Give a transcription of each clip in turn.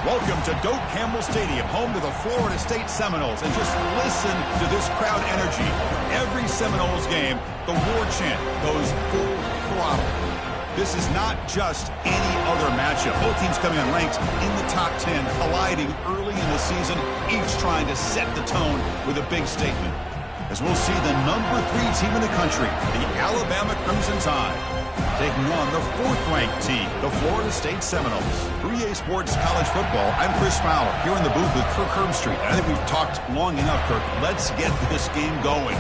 Welcome to Doak Campbell Stadium, home to the Florida State Seminoles. And just listen to this crowd energy. Every Seminoles game, the war chant goes full throttle. This is not just any other matchup. Both teams coming unranked in the top 10, colliding early in the season, each trying to set the tone with a big statement. As we'll see the number 3 team in the country, the Alabama Crimson Tide, taking on the 4th-ranked team, the Florida State Seminoles. 3A Sports College Football, I'm Chris Fowler, here in the booth with Kirk Herbstreit. I think we've talked long enough, Kirk. Let's get this game going.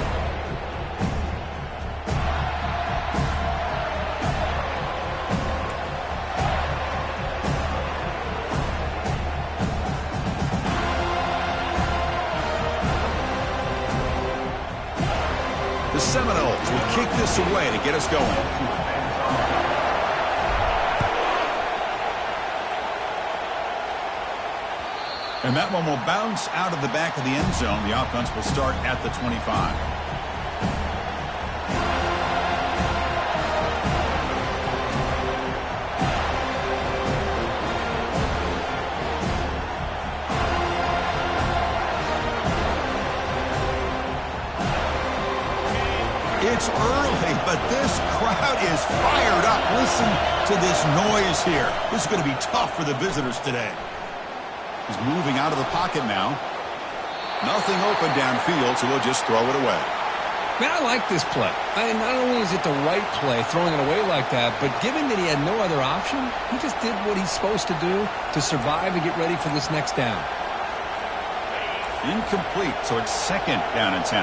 The Seminoles will kick this away to get us going. And that one will bounce out of the back of the end zone. The offense will start at the 25. It's early, but this crowd is fired up. Listen to this noise here. This is going to be tough for the visitors today. He's moving out of the pocket now. Nothing open downfield, so we'll just throw it away. Man, I like this play. Not only is it the right play, throwing it away like that, but given that he had no other option, he just did what he's supposed to do to survive and get ready for this next down. Incomplete, so it's 2nd down and 10.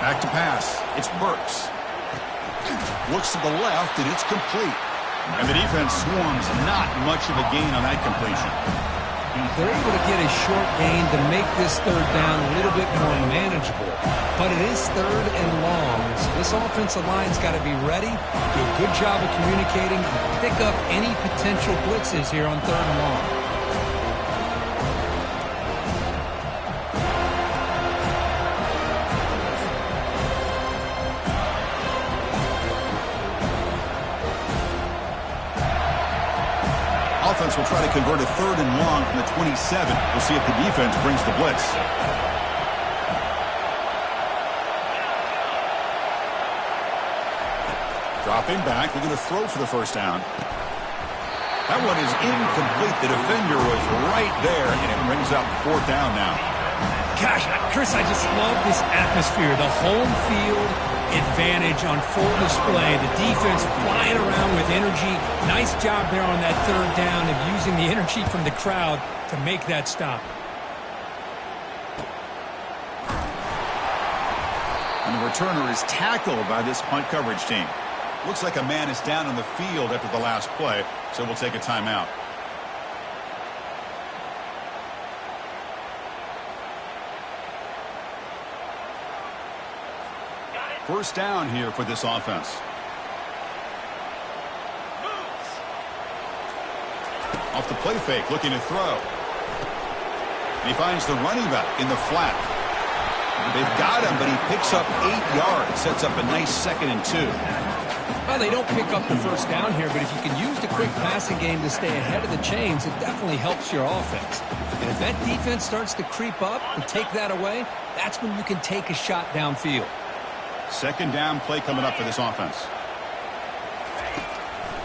Back to pass. It's Burks. Looks to the left, and it's complete. And the defense swarms. Not much of a gain on that completion. They're able to get a short gain to make this 3rd down a little bit more manageable. But it is 3rd and long, so this offensive line's got to be ready, do a good job of communicating, and pick up any potential blitzes here on 3rd and long. Offense will try to convert a 3rd and long from the 27. We'll see if the defense brings the blitz. Dropping back, they're going to throw for the 1st down. That one is incomplete. The defender was right there, and it brings up 4th down now. Gosh, Chris, I just love this atmosphere. The home field advantage on full display. The defense flying around with energy. Nice job there on that 3rd down of using the energy from the crowd to make that stop. And the returner is tackled by this punt coverage team. Looks like a man is down on the field after the last play, so we'll take a timeout. First down here for this offense. Off the play fake, looking to throw. And he finds the running back in the flat. They've got him, but he picks up 8 yards. Sets up a nice 2nd and 2. Well, they don't pick up the 1st down here, but if you can use the quick passing game to stay ahead of the chains, it definitely helps your offense. And if that defense starts to creep up and take that away, that's when you can take a shot downfield. 2nd down play coming up for this offense.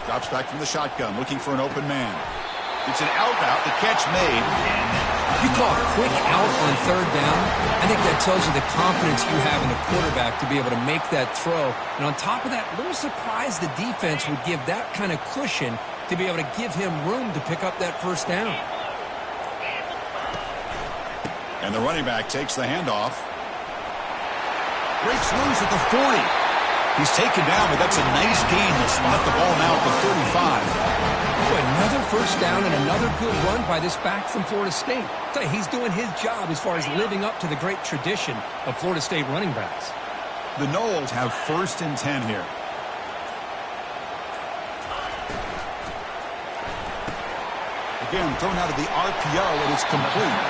Drops back from the shotgun, looking for an open man. It's an out route, the catch made. You call a quick out on 3rd down, I think that tells you the confidence you have in the quarterback to be able to make that throw. And on top of that, a little surprised the defense would give that kind of cushion to be able to give him room to pick up that 1st down. And the running back takes the handoff. Breaks loose at the 40. He's taken down, but that's a nice gain. They'll spot the ball now at the 35. Boy, another 1st down and another good run by this back from Florida State. I'll tell you, he's doing his job as far as living up to the great tradition of Florida State running backs. The Noles have 1st and 10 here. Again, thrown out of the RPO, and it's complete.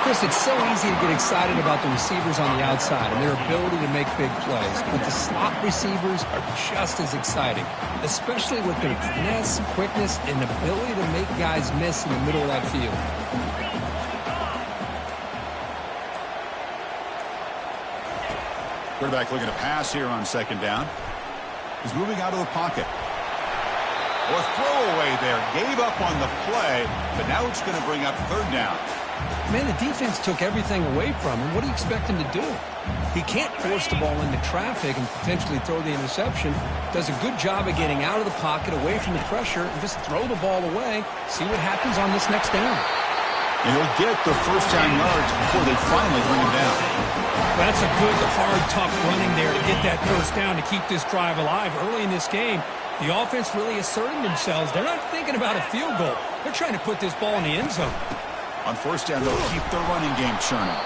Chris, it's so easy to get excited about the receivers on the outside and their ability to make big plays, but the slot receivers are just as exciting, especially with their finesse, quickness, and ability to make guys miss in the middle of that field. Quarterback looking to pass here on second down. He's moving out of the pocket. Or throwaway there. Gave up on the play, but now it's going to bring up third down. Man, the defense took everything away from him. What do you expect him to do? He can't force the ball into traffic and potentially throw the interception. Does a good job of getting out of the pocket, away from the pressure, and just throw the ball away. See what happens on this next down. And he'll get the first down yards before they finally bring him down. That's a good, hard, tough running there to get that first down to keep this drive alive. Early in this game, the offense really asserting themselves. They're not thinking about a field goal. They're trying to put this ball in the end zone. On first down, they'll keep their running game churning.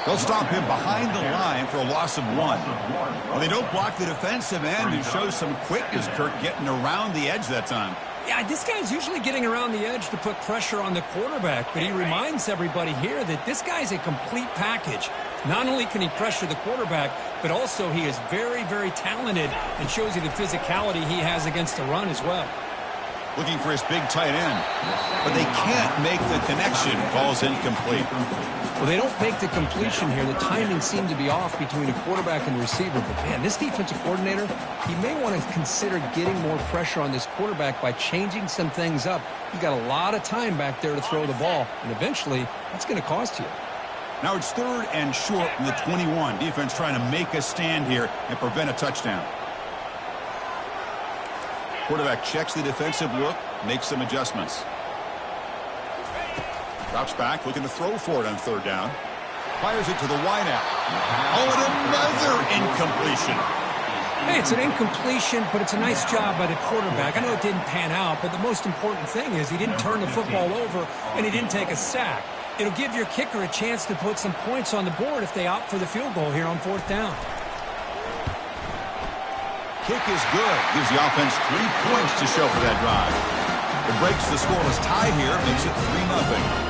They'll stop him behind the line for a loss of 1. Well, they don't block the defensive end and show some quickness, Kirk, getting around the edge that time. Yeah, this guy's usually getting around the edge to put pressure on the quarterback, but he reminds everybody here that this guy's a complete package. Not only can he pressure the quarterback, but also he is very, very talented and shows you the physicality he has against the run as well. Looking for his big tight end, but they can't make the connection. Ball's incomplete. Well, they don't make the completion here. The timing seemed to be off between a quarterback and the receiver. But, man, this defensive coordinator, he may want to consider getting more pressure on this quarterback by changing some things up. You've got a lot of time back there to throw the ball, and eventually that's going to cost you. Now it's third and short from the 21. Defense trying to make a stand here and prevent a touchdown. Quarterback checks the defensive look, makes some adjustments. Drops back, looking to throw for it on third down. Fires it to the wideout. Oh, and another incompletion. Hey, it's an incompletion, but it's a nice job by the quarterback. I know it didn't pan out, but the most important thing is he didn't turn the football over and he didn't take a sack. It'll give your kicker a chance to put some points on the board if they opt for the field goal here on fourth down. Kick is good. Gives the offense 3 points to show for that drive. It breaks the scoreless tie here, makes it 3-0.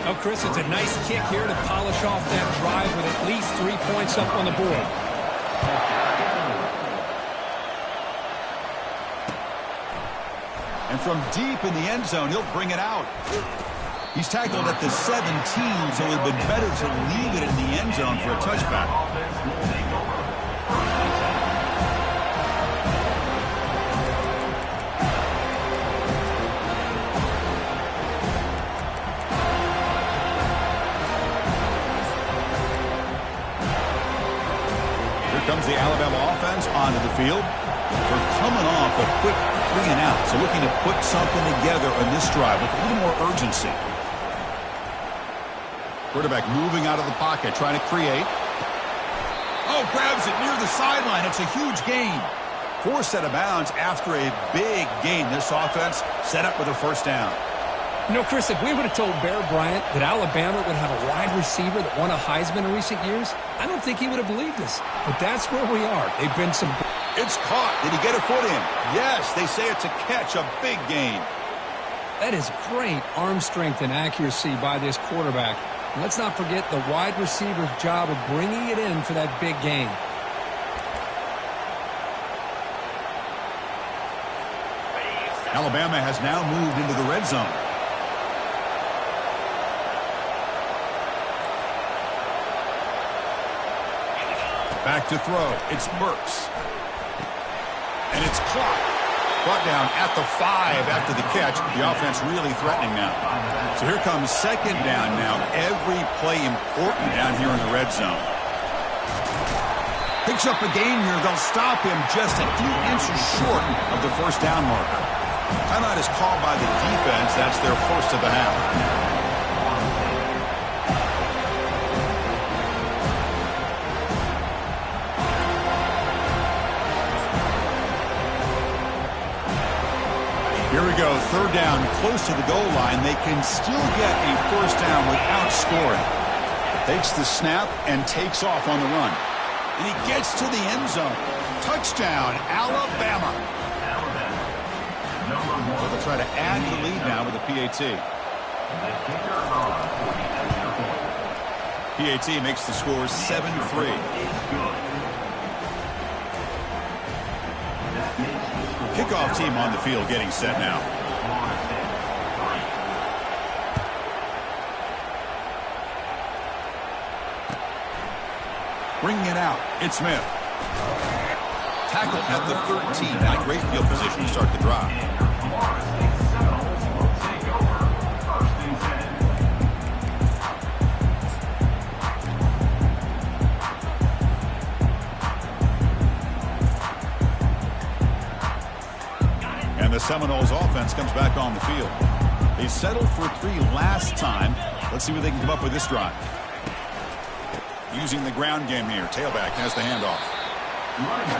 Oh, Chris, it's a nice kick here to polish off that drive with at least 3 points up on the board. And from deep in the end zone, he'll bring it out. He's tackled at the 17, so it would have been better to leave it in the end zone for a touchback. Comes the Alabama offense onto the field. They're coming off a quick 3-and-out, so looking to put something together on this drive with a little more urgency. Quarterback moving out of the pocket, trying to create. Oh, grabs it near the sideline. It's a huge gain. Forced out of bounds after a big gain. This offense set up with a first down. You know, Chris, if we would have told Bear Bryant that Alabama would have a wide receiver that won a Heisman in recent years, I don't think he would have believed us. But that's where we are. They've been some... It's caught. Did he get a foot in? Yes, they say it's a catch, a big gain. That is great arm strength and accuracy by this quarterback. And let's not forget the wide receiver's job of bringing it in for that big gain. Alabama has now moved into the red zone. Back to throw. It's Burks. And it's caught. Brought down at the 5 after the catch. The offense really threatening now. So here comes second down now. Every play important down here in the red zone. Picks up a gain here. They'll stop him just a few inches short of the first down marker. Timeout is called by the defense. That's their first of the half. Here we go, third down, close to the goal line. They can still get a first down without scoring. Takes the snap and takes off on the run. And he gets to the end zone. Touchdown, Alabama. So they'll try to add the lead now with a PAT. PAT makes the score 7-3. Kickoff team on the field getting set now. Bringing it out, it's Smith. Tackle at the 13. Not great field position to start the drive. And the Seminoles offense comes back on the field. They settled for 3 last time. Let's see what they can come up with this drive. Using the ground game here. Tailback has the handoff.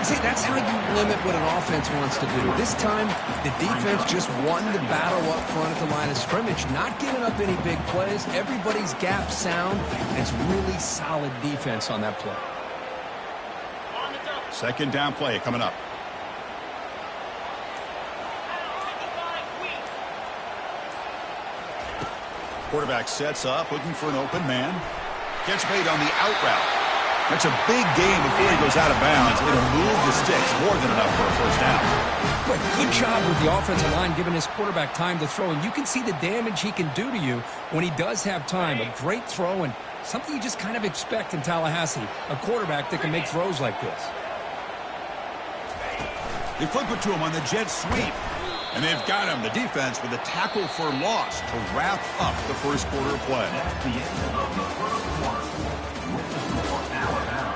See, that's how you limit what an offense wants to do. This time, the defense just won the battle up front at the line of scrimmage, not giving up any big plays. Everybody's gap sound, and it's really solid defense on that play. Second down play coming up. Quarterback sets up, looking for an open man. Gets made on the out route. That's a big gain before he goes out of bounds. It'll move the sticks more than enough for a first down. But good job with the offensive line giving his quarterback time to throw. And you can see the damage he can do to you when he does have time. A great throw and something you just kind of expect in Tallahassee. A quarterback that can make throws like this. They flip it to him on the jet sweep. And they've got him, the defense, with a tackle for loss to wrap up the first quarter of play. That's the end of the first quarter. With the score, Alabama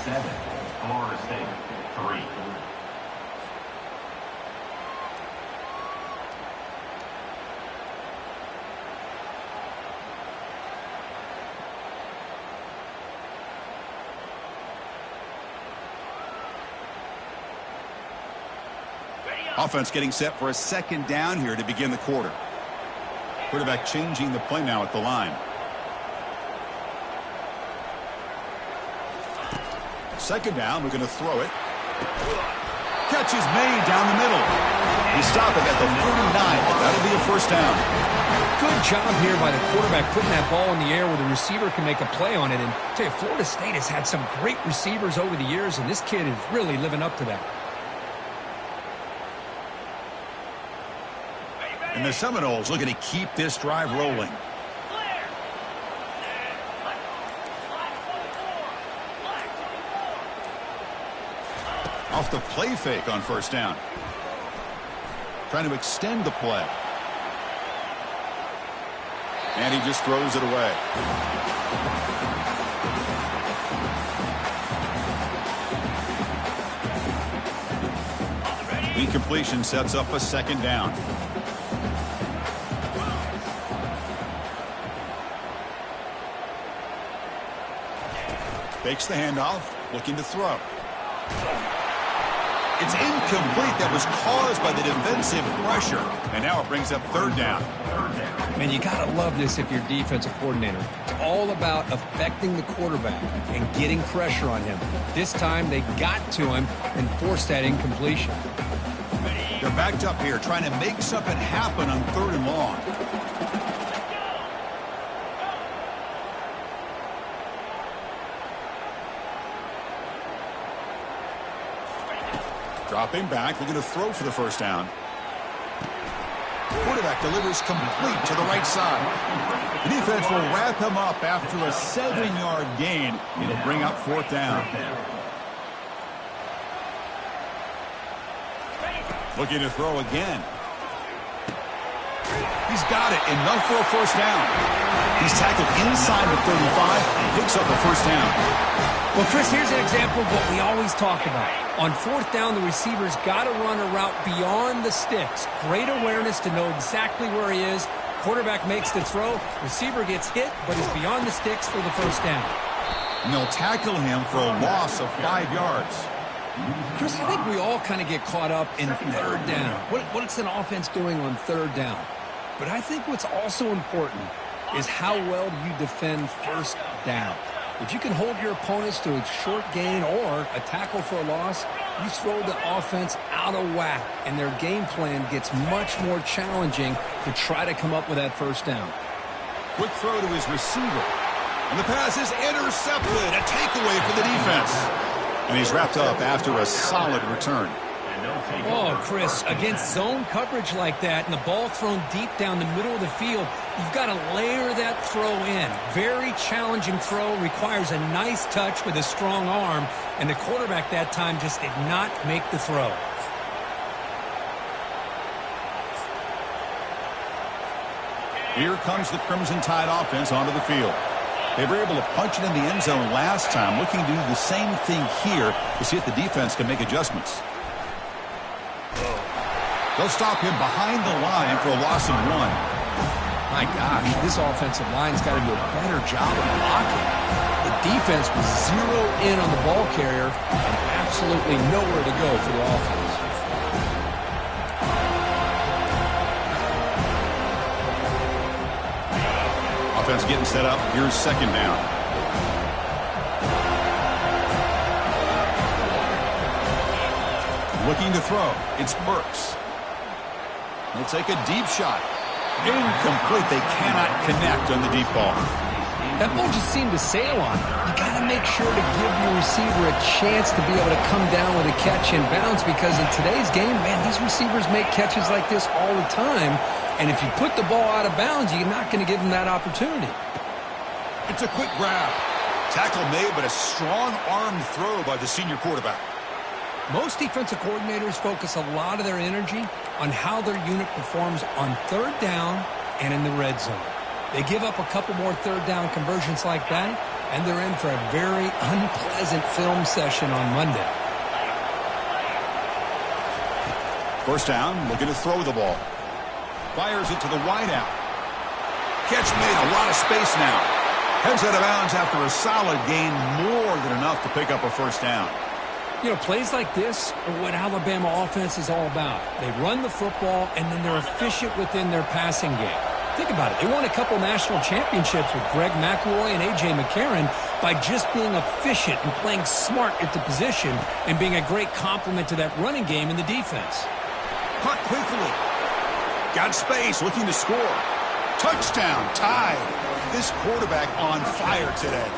7, Florida State 3. Offense getting set for a second down here to begin the quarter. Quarterback changing the play now at the line. Second down, we're going to throw it. Catch is made down the middle. We stop it at the 49, but that'll be a first down. Good job here by the quarterback putting that ball in the air where the receiver can make a play on it. And I tell you, Florida State has had some great receivers over the years, and this kid is really living up to that. And the Seminoles looking to keep this drive rolling. Off the play fake on first down. Trying to extend the play. And he just throws it away. Incompletion sets up a second down. Fakes the handoff, looking to throw. It's incomplete. That was caused by the defensive pressure. And now it brings up third down. Man, you got to love this if you're defensive coordinator. It's all about affecting the quarterback and getting pressure on him. This time they got to him and forced that incompletion. They're backed up here trying to make something happen on third and long. Dropping back, looking to throw for the first down. Quarterback delivers complete to the right side. The defense will wrap him up after a 7-yard gain. It'll bring up fourth down. Looking to throw again. He's got it. Enough for a first down. He's tackled inside the 35. Picks up a first down. Well, Chris, here's an example of what we always talk about. On fourth down, the receiver's got to run a route beyond the sticks. Great awareness to know exactly where he is. Quarterback makes the throw. Receiver gets hit, but is beyond the sticks for the first down. And they'll tackle him for a loss of 5 yards. Chris, I think we all kind of get caught up in third down. What's an offense doing on third down? But I think what's also important is how well do you defend first down. If you can hold your opponents to a short gain or a tackle for a loss, you throw the offense out of whack, and their game plan gets much more challenging to try to come up with that first down. Quick throw to his receiver. And the pass is intercepted. A takeaway for the defense. And he's wrapped up after a solid return. Oh, Chris, against zone coverage like that and the ball thrown deep down the middle of the field, you've got to layer that throw in. Very challenging throw, requires a nice touch with a strong arm, and the quarterback that time just did not make the throw. Here comes the Crimson Tide offense onto the field. They were able to punch it in the end zone last time, looking to do the same thing here to see if the defense can make adjustments. They'll stop him behind the line for a loss of 1. My gosh, this offensive line's got to do a better job of blocking. The defense was zeroed in on the ball carrier and absolutely nowhere to go for the offense. Offense getting set up. Here's second down. Looking to throw. It's Burks. He'll take a deep shot. Incomplete. They cannot connect on the deep ball. That ball just seemed to sail on him. You got to make sure to give your receiver a chance to be able to come down with a catch and bounce, because in today's game, man, these receivers make catches like this all the time. And if you put the ball out of bounds, you're not going to give them that opportunity. It's a quick grab. Tackle made, but a strong arm throw by the senior quarterback. Most defensive coordinators focus a lot of their energy on how their unit performs on third down and in the red zone. They give up a couple more third down conversions like that, and they're in for a very unpleasant film session on Monday. First down, looking to throw the ball. Fires it to the wideout. Catch made, a lot of space now. Heads out of bounds after a solid gain, more than enough to pick up a first down. You know, plays like this are what Alabama offense is all about. They run the football, and then they're efficient within their passing game. Think about it. They won a couple national championships with Greg McElroy and A.J. McCarron by just being efficient and playing smart at the position and being a great complement to that running game in the defense. Caught quickly. Got space, looking to score. Touchdown, Tide. This quarterback on fire today.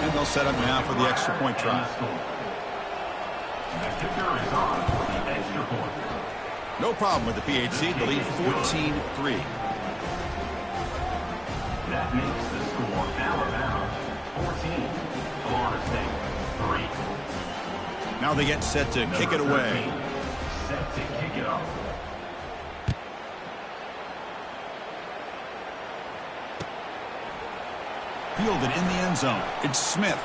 And they'll set up now for the extra point try. No problem with the PHC. They lead 14-3. That makes the score Alabama 14, Florida State 3. Now they get set to kick it away. Set to kick it off. Fielded in the end zone. It's Smith.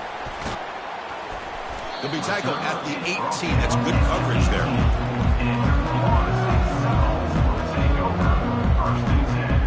He'll be tackled at the 18. That's good coverage there. Florida State Seminoles will take over 1st and 10.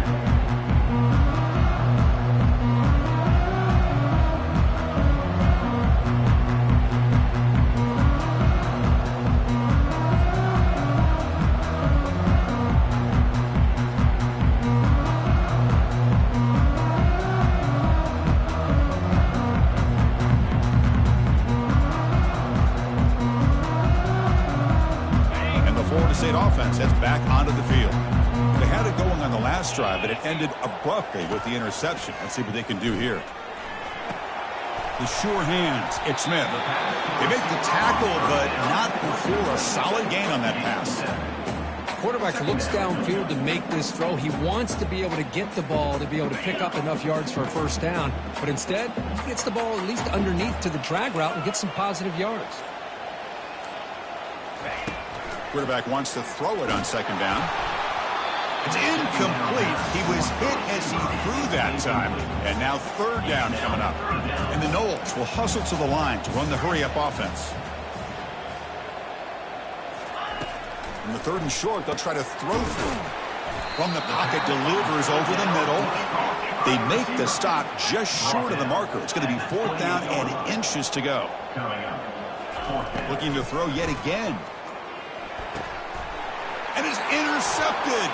State offense heads back onto the field. They had it going on the last drive, but it ended abruptly with the interception. Let's see what they can do here. The sure hands. It's Smith. They make the tackle, but not before a solid gain on that pass. Quarterback looks downfield to make this throw. He wants to be able to get the ball to be able to pick up enough yards for a first down, but instead he gets the ball at least underneath to the drag route and gets some positive yards. Quarterback wants to throw it on second down. It's incomplete. He was hit as he threw that time. And now third down coming up. And the Noles will hustle to the line to run the hurry-up offense. In the third and short, they'll try to throw through. From the pocket, delivers over the middle. They make the stop just short of the marker. It's going to be fourth down and inches to go. Looking to throw yet again. And is intercepted.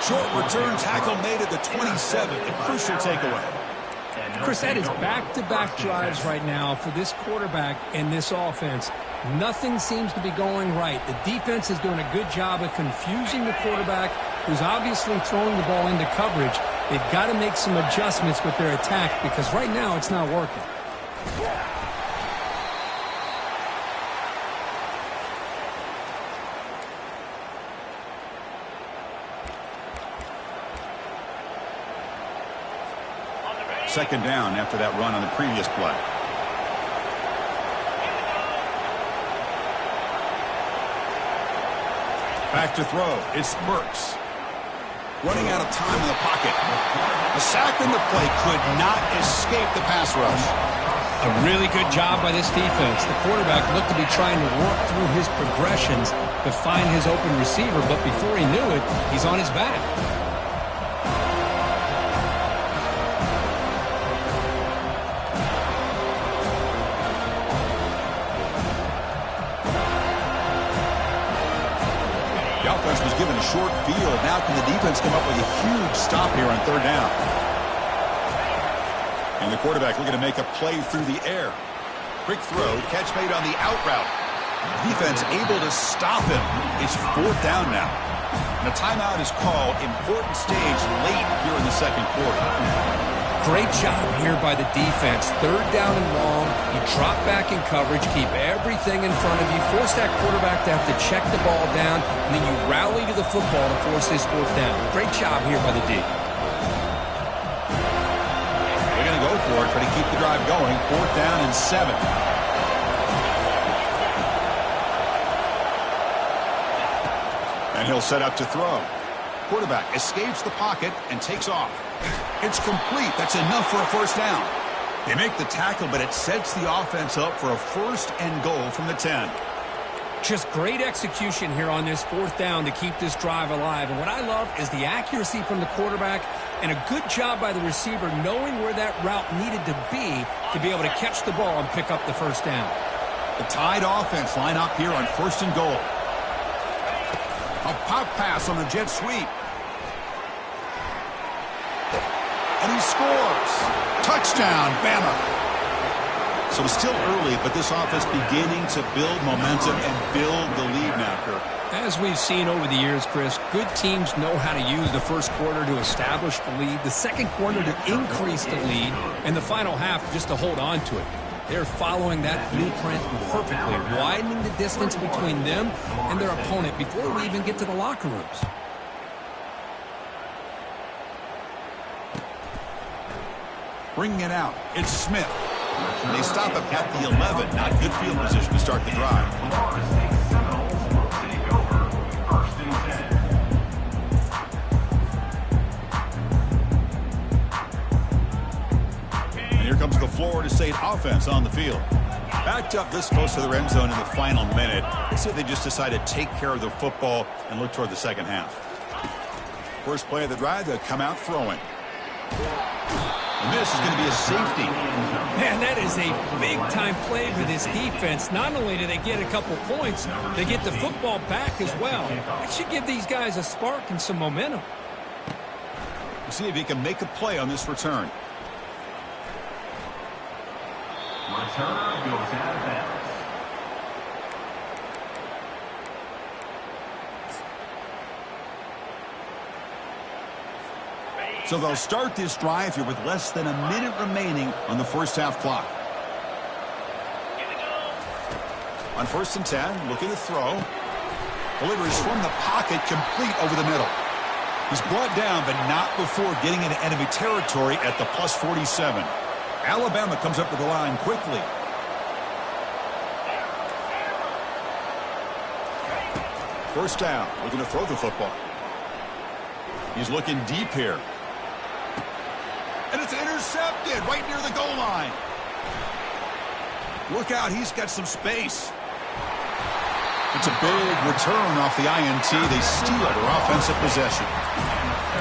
Short return tackle made at the 27. A crucial takeaway. Chris, that is back-to-back drives right now for this quarterback and this offense. Nothing seems to be going right. The defense is doing a good job of confusing the quarterback, who's obviously throwing the ball into coverage. They've got to make some adjustments with their attack because right now it's not working. Second down after that run on the previous play. Back to throw. It's Burks. Running out of time in the pocket. The sack in the play could not escape the pass rush. A really good job by this defense. The quarterback looked to be trying to work through his progressions to find his open receiver, but before he knew it, he's on his back. Was given a short field. Now can the defense come up with a huge stop here on third down? And the quarterback looking to make a play through the air. Quick throw, catch made on the out route. Defense able to stop him. It's fourth down now. And a timeout is called. Important stage late here in the second quarter. Great job here by the defense. Third down and long. You drop back in coverage, keep everything in front of you, force that quarterback to have to check the ball down, and then you rally to the football to force this fourth down. Great job here by the D. They're going to go for it, try to keep the drive going. Fourth down and 7. And he'll set up to throw. Quarterback escapes the pocket and takes off. It's complete. That's enough for a first down. They make the tackle, but it sets the offense up for a first and goal from the 10. Just great execution here on this fourth down to keep this drive alive. And what I love is the accuracy from the quarterback and a good job by the receiver knowing where that route needed to be able to catch the ball and pick up the first down. The Tide offense line up here on first and goal. A pop pass on the jet sweep. And he scores. Touchdown, Bama. So it's still early, but this offense beginning to build momentum and build the lead now, Kirk. As we've seen over the years, Chris, good teams know how to use the first quarter to establish the lead, the second quarter to increase the lead, and the final half just to hold on to it. They're following that blueprint perfectly, widening the distance between them and their opponent before we even get to the locker rooms. Bringing it out, it's Smith. And they stop him at the 11. Not good field position to start the drive. And here comes the Florida State offense on the field. Backed up this close to the end zone in the final minute. Let's see if they just decide to take care of the football and look toward the second half. First play of the drive, they'll come out throwing. And this is going to be a safety. Man, that is a big-time play for this defense. Not only do they get a couple points, they get the football back as well. That should give these guys a spark and some momentum. We'll see if he can make a play on this return. Return goes out of bounds. So they'll start this drive here with less than a minute remaining on the first half clock. On first and 10, looking to throw. Delivers from the pocket, complete over the middle. He's brought down, but not before getting into enemy territory at the plus 47. Alabama comes up with the line quickly. First down, looking to throw the football. He's looking deep here. And it's intercepted right near the goal line. Look out, he's got some space. It's a big return off the INT. They steal their offensive possession.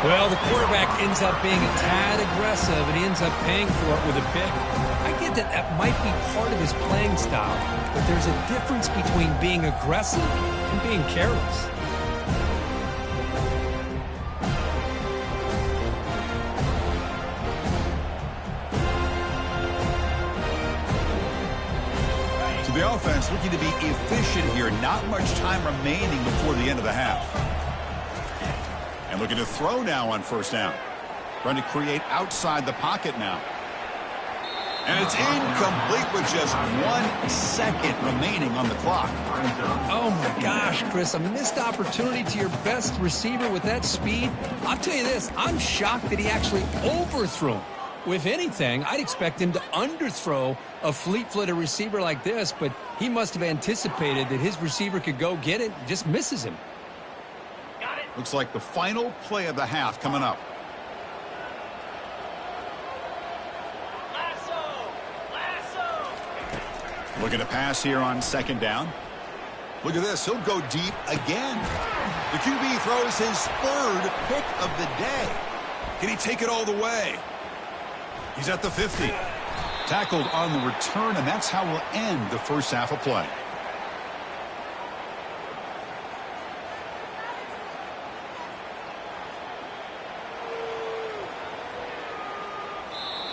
Well, the quarterback ends up being a tad aggressive, and he ends up paying for it with a pick. I get that that might be part of his playing style, but there's a difference between being aggressive and being careless. The offense looking to be efficient here. Not much time remaining before the end of the half. And looking to throw now on first down. Trying to create outside the pocket now. And it's incomplete with just 1 second remaining on the clock. Oh, my gosh, Chris, a missed opportunity to your best receiver with that speed. I'll tell you this, I'm shocked that he actually overthrew him. If anything, I'd expect him to underthrow a fleet-footed receiver like this, but he must have anticipated that his receiver could go get it, just misses him. Looks like the final play of the half coming up. Looking to pass here on second down. Look at this. He'll go deep again. The QB throws his third pick of the day. Can he take it all the way? He's at the 50. Tackled on the return, and that's how we'll end the first half of play.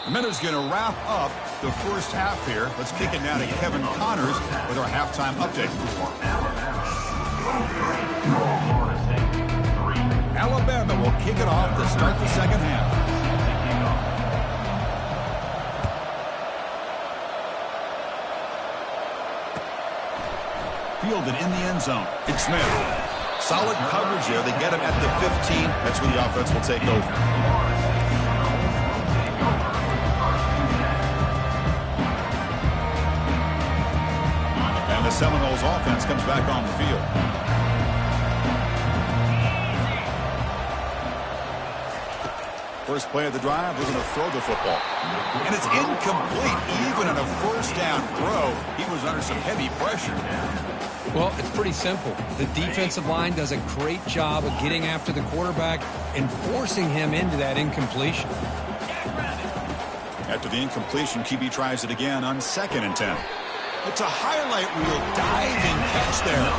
The minute's going to wrap up the first half here. Let's kick it now to Kevin Connors with our halftime update. Alabama will kick it off to start the second half. Fielded in the end zone. It's Smith. Solid coverage there. They get him at the 15. That's where the offense will take over. The Seminoles offense comes back on the field. First play of the drive, we're going to throw the football. And it's incomplete. Even on a first down throw, he was under some heavy pressure. Well, it's pretty simple. The defensive line does a great job of getting after the quarterback and forcing him into that incompletion. After the incompletion, QB tries it again on 2nd and 10. It's a highlight reel diving catch there.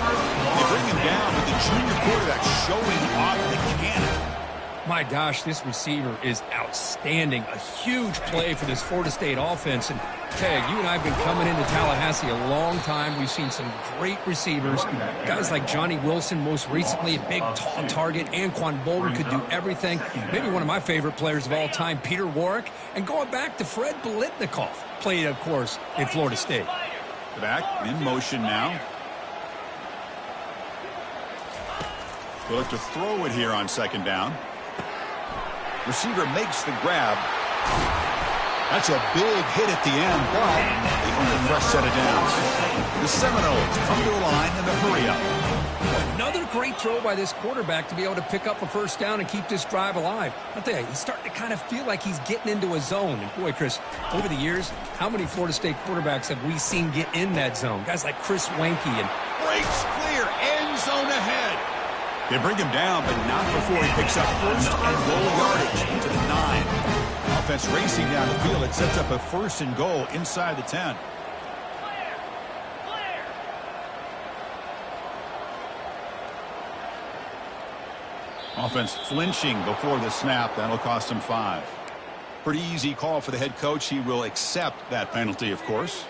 They bring him down with the junior quarterback showing off the cannon. My gosh, this receiver is outstanding. A huge play for this Florida State offense. And, Ted, you and I have been coming into Tallahassee a long time. We've seen some great receivers. Guys like Johnny Wilson, most recently, a big, tall target. Anquan Bolden could do everything. Maybe one of my favorite players of all time, Peter Warrick. And going back to Fred Biletnikoff, played, of course, in Florida State. Back in motion now. We'll look to throw it here on 2nd down. Receiver makes the grab. That's a big hit at the end, but they earn a fresh set of downs. The Seminoles come to the line in a hurry-up. Another great throw by this quarterback to be able to pick up a first down and keep this drive alive. I'll tell you, he's starting to kind of feel like he's getting into a zone. And boy, Chris, over the years, how many Florida State quarterbacks have we seen get in that zone? Guys like Chris Wanke and breaks clear, end zone ahead. They bring him down, but not before he picks up first and goal yardage into the 9. Offense racing down the field. It sets up a 1st and goal inside the 10. Offense flinching before the snap. That'll cost him 5. Pretty easy call for the head coach. He will accept that penalty, of course.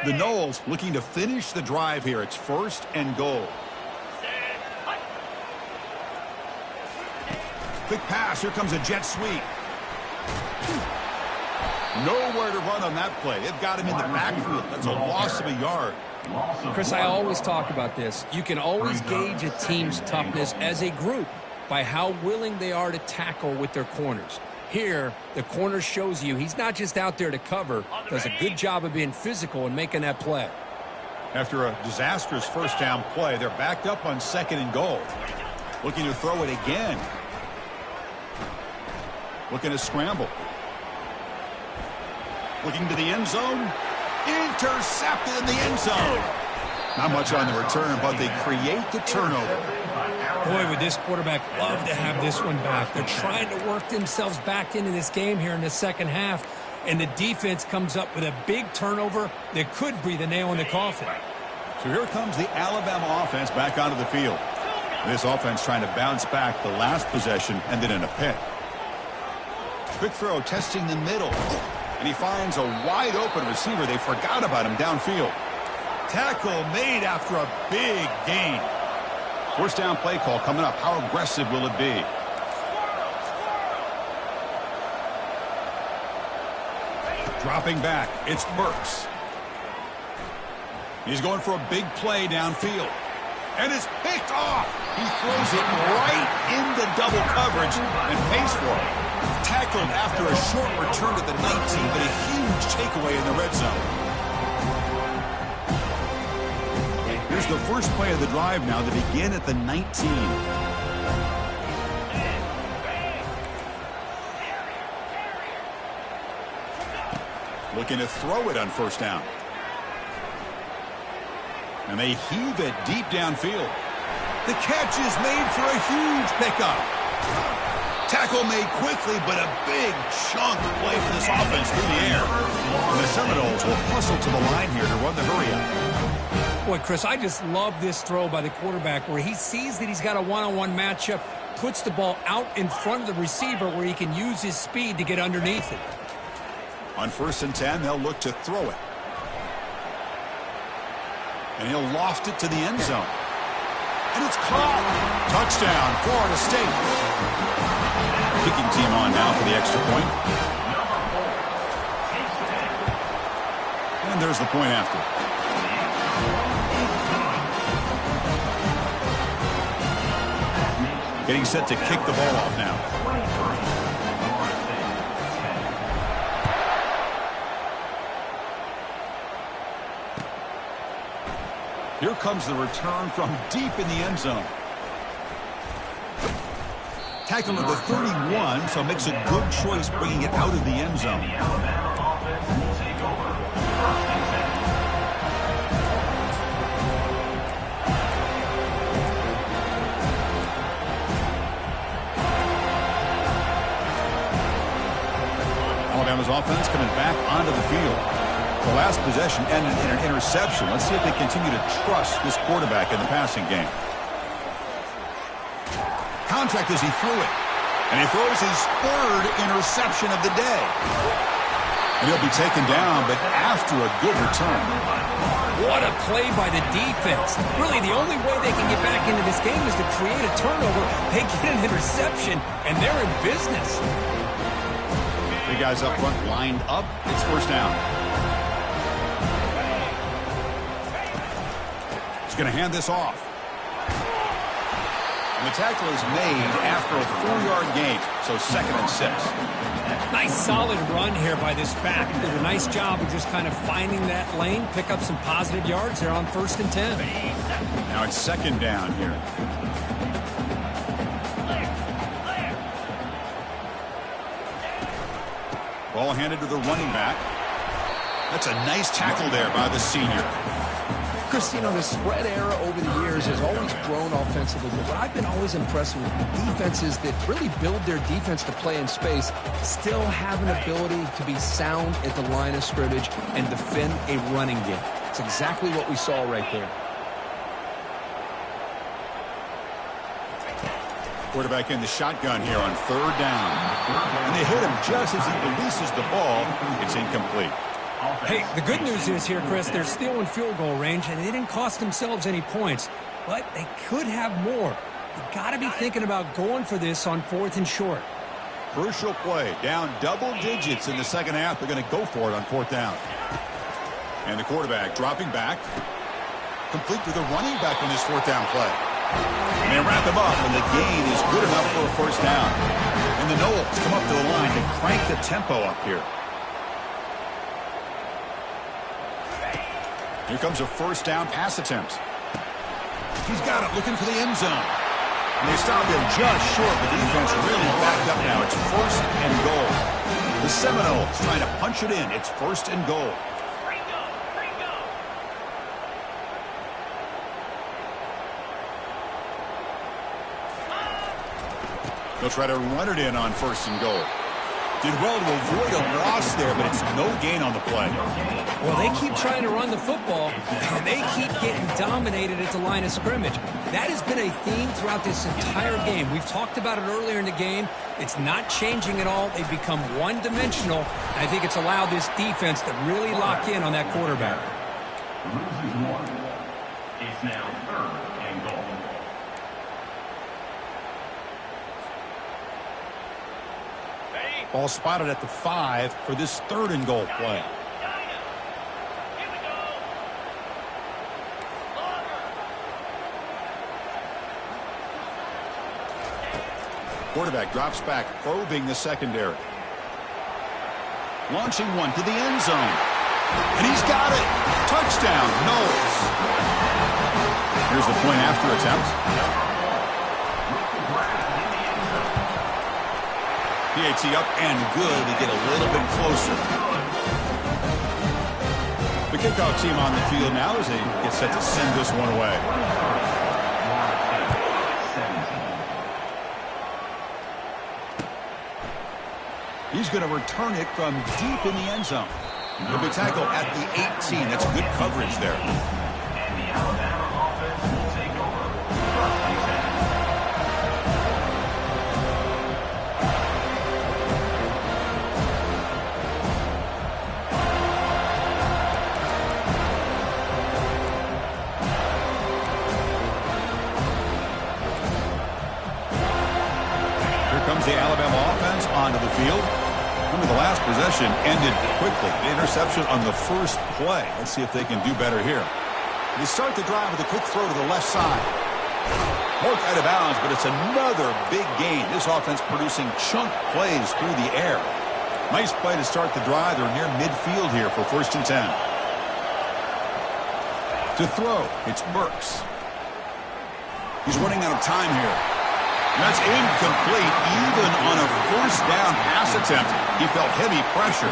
The Noles looking to finish the drive here. It's 1st and goal. Quick pass. Here comes a jet sweep. Nowhere to run on that play. They've got him in the backfield. That's a loss of a yard. Chris, I always talk about this. You can always gauge a team's toughness as a group by how willing they are to tackle with their corners. Here, the corner shows you he's not just out there to cover, does a good job of being physical and making that play. After a disastrous first down play, they're backed up on 2nd and goal. Looking to throw it again. Looking to scramble. Looking to the end zone. Intercepted in the end zone. Not much on the return, but they create the turnover. Boy, would this quarterback love to have this one back. They're trying to work themselves back into this game here in the second half, and the defense comes up with a big turnover that could breathe a nail in the coffin. So here comes the Alabama offense back onto the field. This offense trying to bounce back the last possession, ended in a pick. Quick throw testing the middle. And he finds a wide-open receiver. They forgot about him downfield. Tackle made after a big gain. First down play call coming up. How aggressive will it be? Dropping back, it's Burks. He's going for a big play downfield. And it's picked off. He throws it right into double coverage and pays for it. Tackled after a short return to the 19, but a huge takeaway in the red zone. Here's the first play of the drive now to begin at the 19. Looking to throw it on first down. And they heave it deep downfield. The catch is made for a huge pickup. Tackle made quickly, but a big chunk play for this offense through the air. And the Seminoles will hustle to the line here to run the hurry-up. Boy, Chris, I just love this throw by the quarterback where he sees that he's got a one-on-one matchup, puts the ball out in front of the receiver where he can use his speed to get underneath it. On 1st and 10, they'll look to throw it. And he'll loft it to the end zone. And it's caught. Touchdown, Florida State. Kicking team on now for the extra point. And there's the point after. Getting set to kick the ball off now. Here comes the return from deep in the end zone. Tackle at the 31, so makes a good choice bringing it out of the end zone. Alabama's offense coming back onto the field. The last possession ended in an interception. Let's see if they continue to trust this quarterback in the passing game. Contact as he threw it. And he throws his third interception of the day. And he'll be taken down, but after a good return. What a play by the defense. Really, the only way they can get back into this game is to create a turnover. They get an interception, and they're in business. Three guys up front lined up. It's first down. Going to hand this off. And the tackle is made after a 4-yard gain, so 2nd and 6. Nice solid run here by this back. Did a nice job of just kind of finding that lane, pick up some positive yards there on 1st and 10. Now it's 2nd down here. Ball handed to the running back. That's a nice tackle there by the senior. Chris, you know, the spread era over the years has always grown offensively, but what I've been always impressed with defenses that really build their defense to play in space still have an ability to be sound at the line of scrimmage and defend a running game. It's exactly what we saw right there. Quarterback in the shotgun here on 3rd down. And they hit him just as he releases the ball. It's incomplete. Hey, the good news is here, Chris, they're still in field goal range, and they didn't cost themselves any points, but they could have more. You got to be thinking about going for this on 4th and short. Crucial play, down double digits in the second half. They're going to go for it on 4th down. And the quarterback dropping back, complete to the running back on this 4th down play. And they wrap him up, and the gain is good enough for a 1st down. And the Noles come up to the line to crank the tempo up here. Here comes a 1st down pass attempt. He's got it, looking for the end zone. And they stop him just short. The defense really backed up now. It's 1st and goal. The Seminoles trying to punch it in. It's 1st and goal. They'll try to run it in on 1st and goal. Did well to avoid a loss there, but it's no gain on the play. Well, they keep trying to run the football, and they keep getting dominated at the line of scrimmage. That has been a theme throughout this entire game. We've talked about it earlier in the game. It's not changing at all. They've become one-dimensional. I think it's allowed this defense to really lock in on that quarterback. Loses one. It's now 3rd and goal. Ball spotted at the 5 for this 3rd and goal play. Quarterback drops back, probing the secondary. Launching one to the end zone. And he's got it. Touchdown, Knowles. Here's the point after attempt. PAT up and good to get a little bit closer. The kickoff team on the field now as they get set to send this one away. He's going to return it from deep in the end zone. He'll be tackled at the 18. That's good coverage there. And the Alabama offense will take over. 1st and 10. The Alabama offense onto the field. Remember, the last possession ended quickly. The interception on the first play. Let's see if they can do better here. They start the drive with a quick throw to the left side. Marked out of bounds, but it's another big gain. This offense producing chunk plays through the air. Nice play to start the drive. They're near midfield here for 1st and 10. To throw, it's Burks. He's running out of time here. That's incomplete. Even on a 1st down pass attempt, he felt heavy pressure.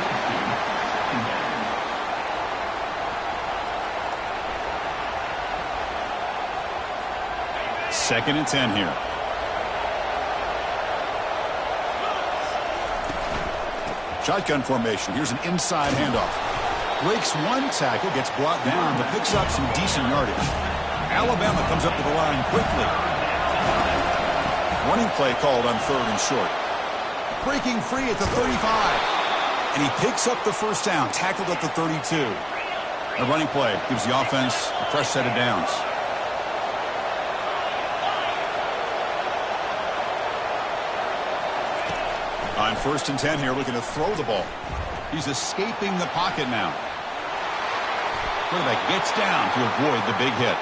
2nd and 10 here. Shotgun formation. Here's an inside handoff. Breaks one tackle, gets brought down, but picks up some decent yardage. Alabama comes up to the line quickly. Running play called on 3rd and short. Breaking free at the 35. And he picks up the 1st down, tackled at the 32. A running play gives the offense a fresh set of downs. On 1st and 10 here, looking to throw the ball. He's escaping the pocket now. Quarterback gets down to avoid the big hit.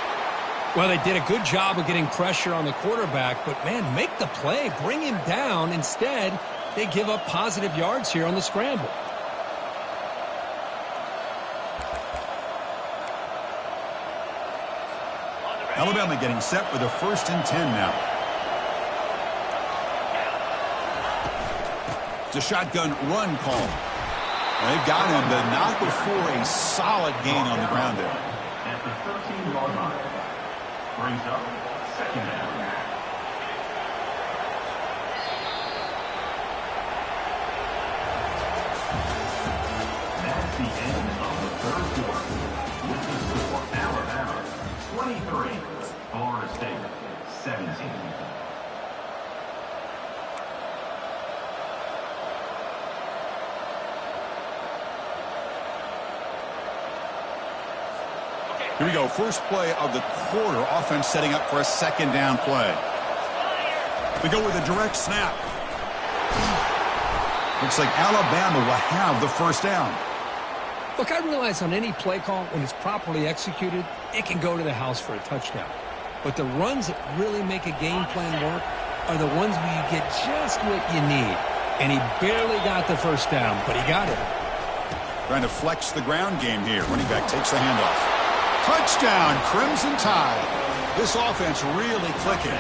Well, they did a good job of getting pressure on the quarterback, but, man, make the play. Bring him down. Instead, they give up positive yards here on the scramble. Alabama getting set with a 1st and 10 now. It's a shotgun run call. They've got him, but not before a solid gain on the ground there. At the 13-yard line. Brings up 2nd down. That's the end of the 3rd quarter. With the score, Alabama 23, Florida State 17. Here we go. First play of the quarter. Offense setting up for a 2nd down play. We go with a direct snap. Looks like Alabama will have the 1st down. Look, I realize on any play call, when it's properly executed, it can go to the house for a touchdown. But the runs that really make a game plan work are the ones where you get just what you need. And he barely got the 1st down, but he got it. Trying to flex the ground game here. Running back takes the handoff. Touchdown, Crimson Tide. This offense really clicking.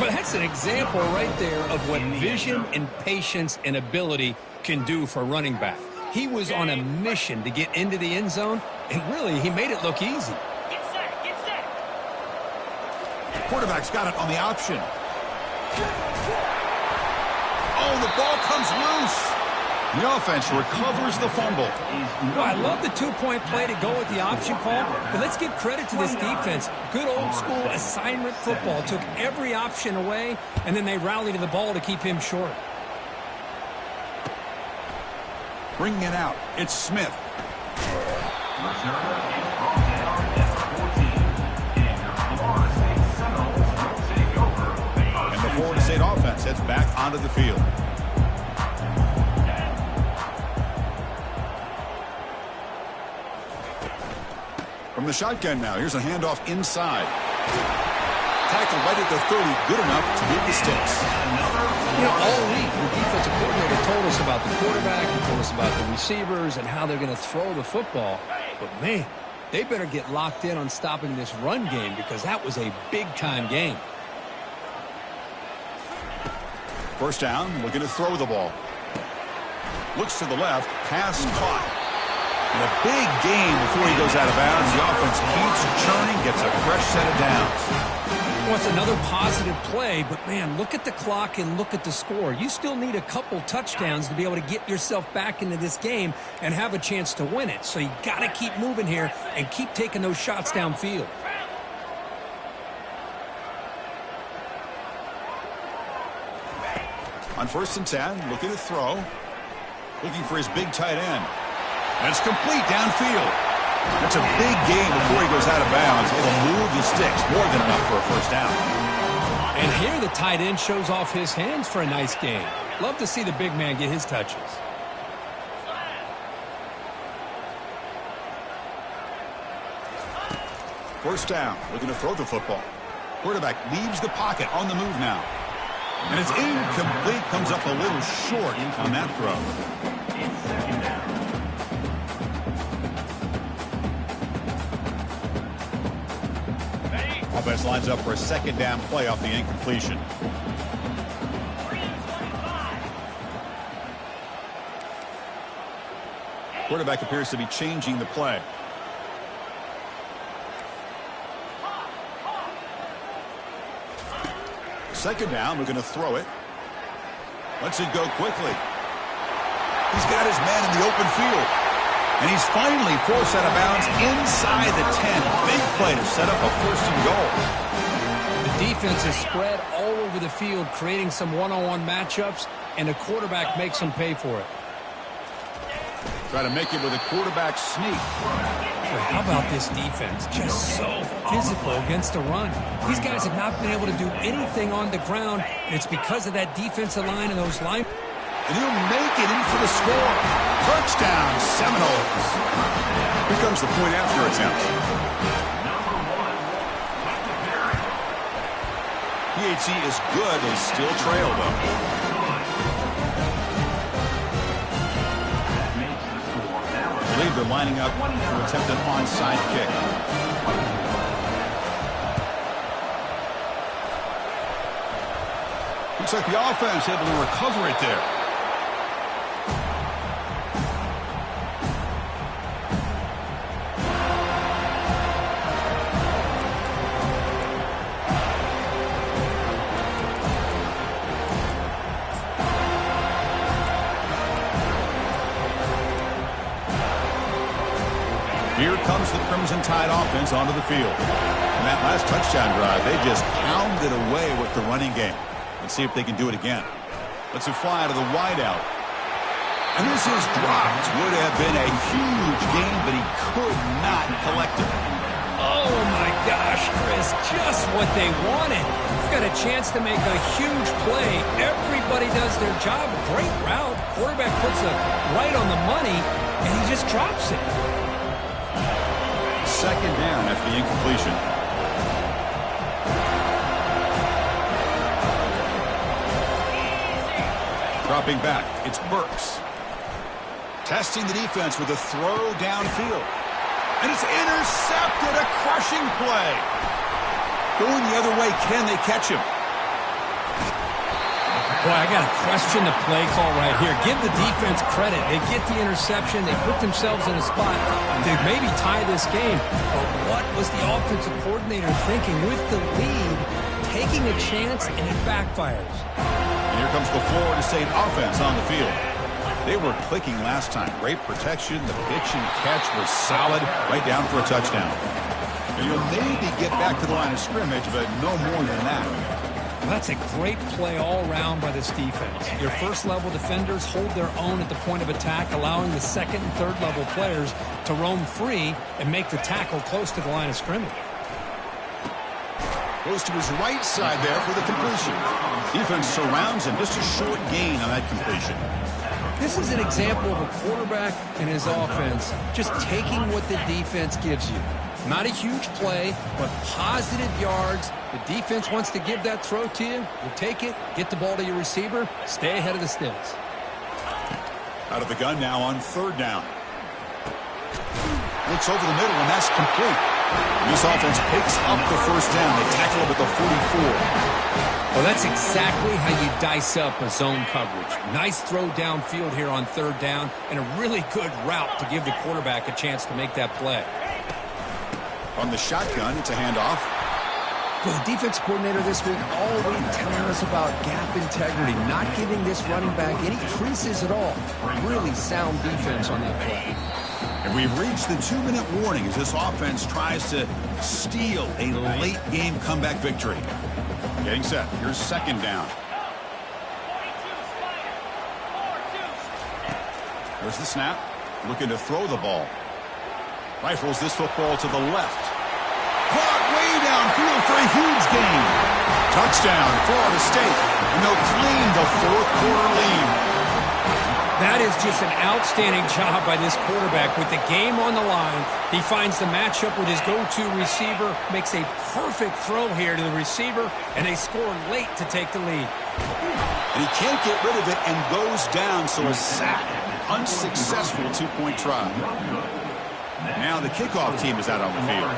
Well, that's an example right there of what vision and patience and ability can do for a running back. He was on a mission to get into the end zone, and really, he made it look easy. Get set, get set. Quarterback's got it on the option. Oh, the ball comes loose. The offense recovers the fumble. Well, I love the two-point play to go with the option call, but let's give credit to this defense. Good old-school assignment football. Took every option away, and then they rallied to the ball to keep him short. Bringing it out, it's Smith. And the Florida State offense heads back onto the field. From the shotgun now, here's a handoff inside. Tackle right at the 30, good enough to beat the sticks. You know, all week, the defensive coordinator told us about the quarterback, he told us about the receivers and how they're going to throw the football. But, man, they better get locked in on stopping this run game because that was a big-time game. First down, looking to throw the ball. Looks to the left, pass caught. And a big gain before he goes out of bounds. The offense keeps churning, gets a fresh set of downs. Well, it's another positive play, but, man, look at the clock and look at the score. You still need a couple touchdowns to be able to get yourself back into this game and have a chance to win it. So you got to keep moving here and keep taking those shots downfield. On 1st and 10, looking to throw. Looking for his big tight end. And it's complete downfield. That's a big gain before he goes out of bounds. It'll move the sticks, more than enough for a first down. And here the tight end shows off his hands for a nice gain. Love to see the big man get his touches. First down, looking to throw the football. Quarterback leaves the pocket on the move now. And it's incomplete, comes up a little short on that throw. It's second down. Offense lines up for a second down play off the incompletion. Quarterback appears to be changing the play. Second down, we're going to throw it. Lets it go quickly. He's got his man in the open field. And he's finally forced out of bounds inside the 10. Big play to set up a first and goal. The defense is spread all over the field, creating some one-on-one matchups, and the quarterback makes them pay for it. Try to make it with a quarterback sneak. Boy, how about this defense? Just so physical against the run. These guys have not been able to do anything on the ground, and it's because of that defensive line and those line. And he'll make it in for the score. Touchdown, Seminoles. Here comes the point after attempt. PHC is good. They still trail, though. I believe they're lining up to attempt an onside kick. Looks like the offense able to recover it there. Here comes the Crimson Tide offense onto the field. And that last touchdown drive, they just pounded away with the running game. Let's see if they can do it again. Let's fly to the wideout. And this is dropped. Would have been a huge gain, but he could not collect it. Oh, my gosh, Chris, just what they wanted. You've got a chance to make a huge play. Everybody does their job. Great route. Quarterback puts it right on the money, and he just drops it. Second down after the incompletion. Dropping back, it's Burks. Testing the defense with a throw downfield. And it's intercepted, a crushing play. Going the other way, can they catch him? Boy, I got to question the play call right here. Give the defense credit. They get the interception. They put themselves in a spot to maybe tie this game. But what was the offensive coordinator thinking with the lead, taking a chance, and it backfires? And here Here comes the Florida State offense on the field. They were clicking last time. Great protection. The pitch and catch was solid. Right down for a touchdown. And you'll maybe get back to the line of scrimmage, but no more than that. Well, that's a great play all around by this defense. Your first-level defenders hold their own at the point of attack, allowing the second and third-level players to roam free and make the tackle close to the line of scrimmage. Goes to his right side there for the completion. Defense surrounds him. Just a short gain on that completion. This is an example of a quarterback and his offense just taking what the defense gives you. Not a huge play, but positive yards. The defense wants to give that throw to you. You take it, get the ball to your receiver, stay ahead of the sticks. Out of the gun now on third down. Looks over the middle, and that's complete. This offense picks up the first down. They tackle him at the 44. Well, that's exactly how you dice up a zone coverage. Nice throw downfield here on third down, and a really good route to give the quarterback a chance to make that play. On the shotgun, it's a handoff. Well, the defense coordinator this week already telling us about gap integrity, not giving this running back any creases at all. Really sound defense on that play. And we've reached the 2-minute warning as this offense tries to steal a late-game comeback victory. Getting set. Here's second down. There's the snap. Looking to throw the ball. Rifles this football to the left. Caught way downfield for a huge gain. Touchdown, Florida State. And they'll claim the fourth quarter lead. That is just an outstanding job by this quarterback. With the game on the line, he finds the matchup with his go-to receiver, makes a perfect throw here to the receiver, and they score late to take the lead. And he can't get rid of it and goes down, so a sack. Unsuccessful two-point try. Now the kickoff team is out on the field.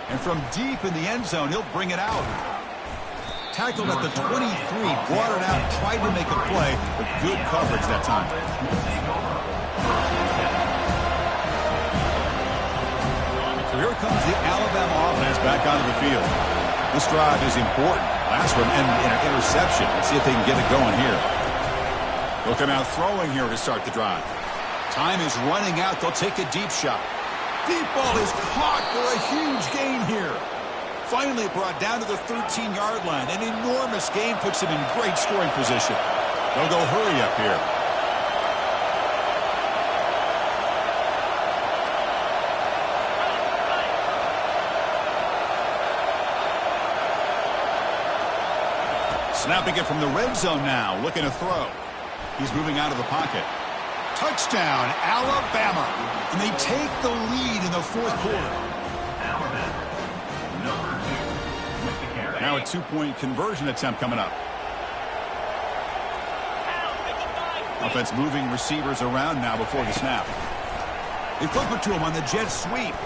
And from deep in the end zone, he'll bring it out. Tackled at the 23, brought it out, tried to make a play, but good coverage that time. So here comes the Alabama offense back onto the field. This drive is important. Last one and an interception. Let's see if they can get it going here. They'll come out throwing here to start the drive. Time is running out. They'll take a deep shot. Deep ball is caught for a huge gain here. Finally brought down to the 13-yard line. An enormous gain puts him in great scoring position. They'll go hurry up here. Snapping it from the red zone now, looking to throw. He's moving out of the pocket. Touchdown, Alabama. And they take the lead in the fourth quarter. Now a two-point conversion attempt coming up. Offense moving receivers around now before the snap. They flip it to him on the jet sweep.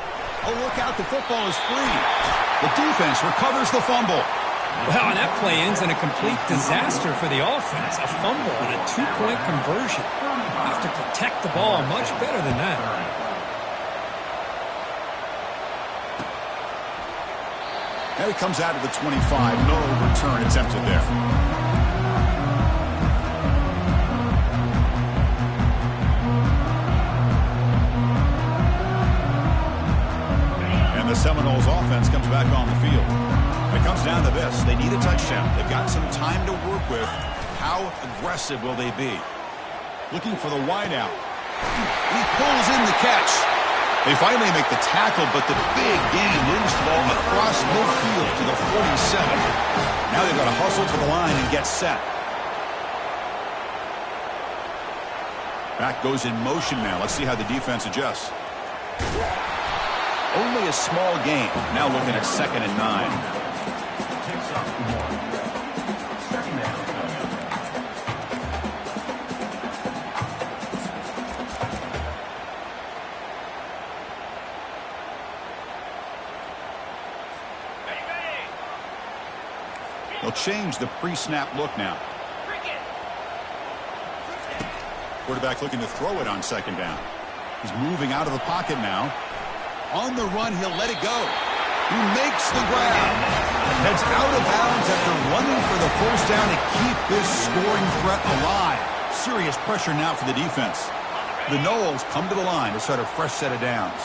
Oh, look out, the football is free. The defense recovers the fumble. Well, and that play ends in a complete disaster for the offense. A fumble and a two-point conversion. Have to protect the ball much better than that. Now he comes out of the 25. No return attempted there. And the Seminoles offense comes back on the field. It comes down to this. They need a touchdown. They've got some time to work with. How aggressive will they be? Looking for the wideout. He pulls in the catch. They finally make the tackle, but the big gain moves the ball across midfield to the 47. Now they've got to hustle to the line and get set. Back goes in motion now. Let's see how the defense adjusts. Only a small gain. Now looking at 2nd and 9. They'll change the pre-snap look now. Quarterback looking to throw it on 2nd down. He's moving out of the pocket now. On the run, he'll let it go. He makes the grab. Heads out of bounds after running for the first down to keep this scoring threat alive. Serious pressure now for the defense. The Noles come to the line to start a fresh set of downs.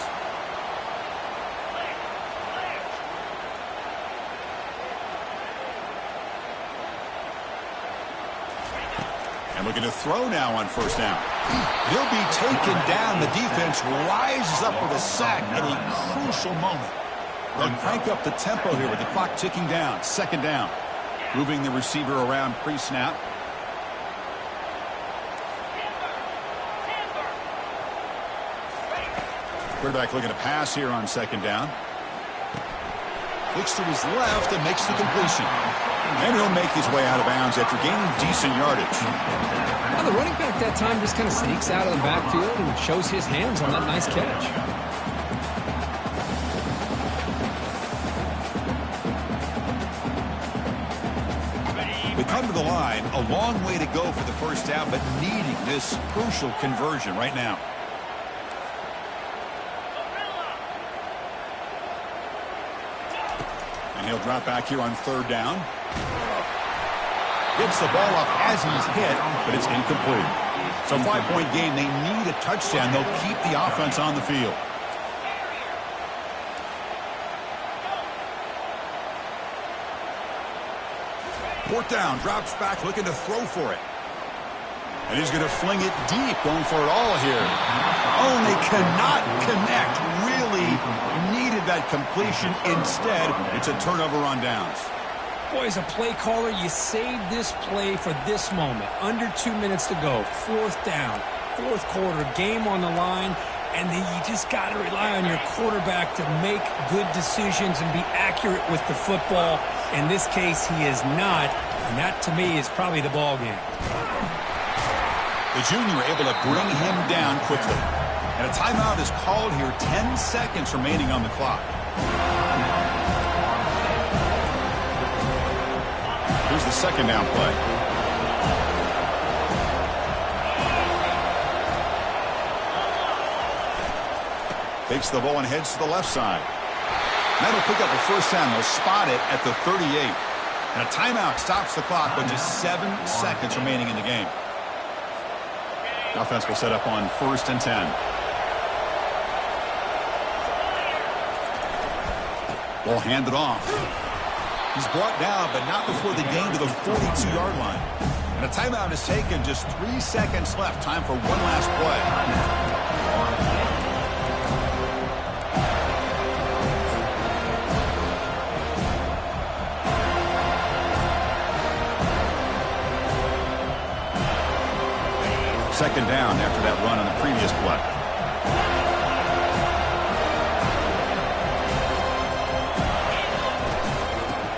And looking to throw now on first down. He'll be taken down. The defense rises up with a sack at a crucial moment. They'll crank up the tempo here with the clock ticking down. Second down. Moving the receiver around pre-snap. Quarterback looking to pass here on second down. Looks to his left and makes the completion. And he'll make his way out of bounds after gaining decent yardage. Now the running back that time just kind of sneaks out of the backfield and shows his hands on that nice catch. They come to the line, a long way to go for the first down, but needing this crucial conversion right now. And he'll drop back here on third down. Gets the ball off as he's hit, but it's incomplete. So 5-point game, they need a touchdown. They'll keep the offense on the field. Fourth down, drops back, looking to throw for it. And he's going to fling it deep, going for it all here. Oh, and they cannot connect. Really needed that completion. Instead, it's a turnover on downs. Boy, as a play caller, you saved this play for this moment. Under 2 minutes to go. Fourth down, fourth quarter, game on the line. And then you just got to rely on your quarterback to make good decisions and be accurate with the football. In this case, he is not. And that, to me, is probably the ball game. The junior able to bring him down quickly. And a timeout is called here. 10 seconds remaining on the clock. Here's the second down play. Takes the ball and heads to the left side. That'll pick up the first down. They'll spot it at the 38. And a timeout stops the clock with just 7 seconds remaining in the game. The offense will set up on 1st and 10. Ball handed off. He's brought down, but not before the gain to the 42-yard line. And a timeout is taken. Just 3 seconds left. Time for one last play. Second down after that run on the previous play.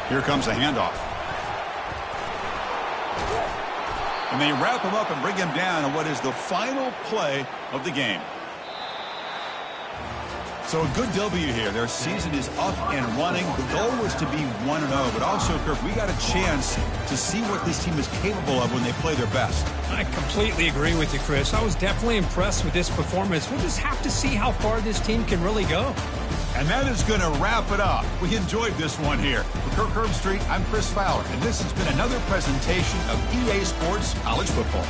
Here comes a handoff. And they wrap him up and bring him down on what is the final play of the game. So a good W here. Their season is up and running. The goal was to be 1-0, but also, Kirk, we got a chance to see what this team is capable of when they play their best. I completely agree with you, Chris. I was definitely impressed with this performance. We'll just have to see how far this team can really go. And that is going to wrap it up. We enjoyed this one here. For Kirk Herbstreit, I'm Chris Fowler, and this has been another presentation of EA Sports College Football.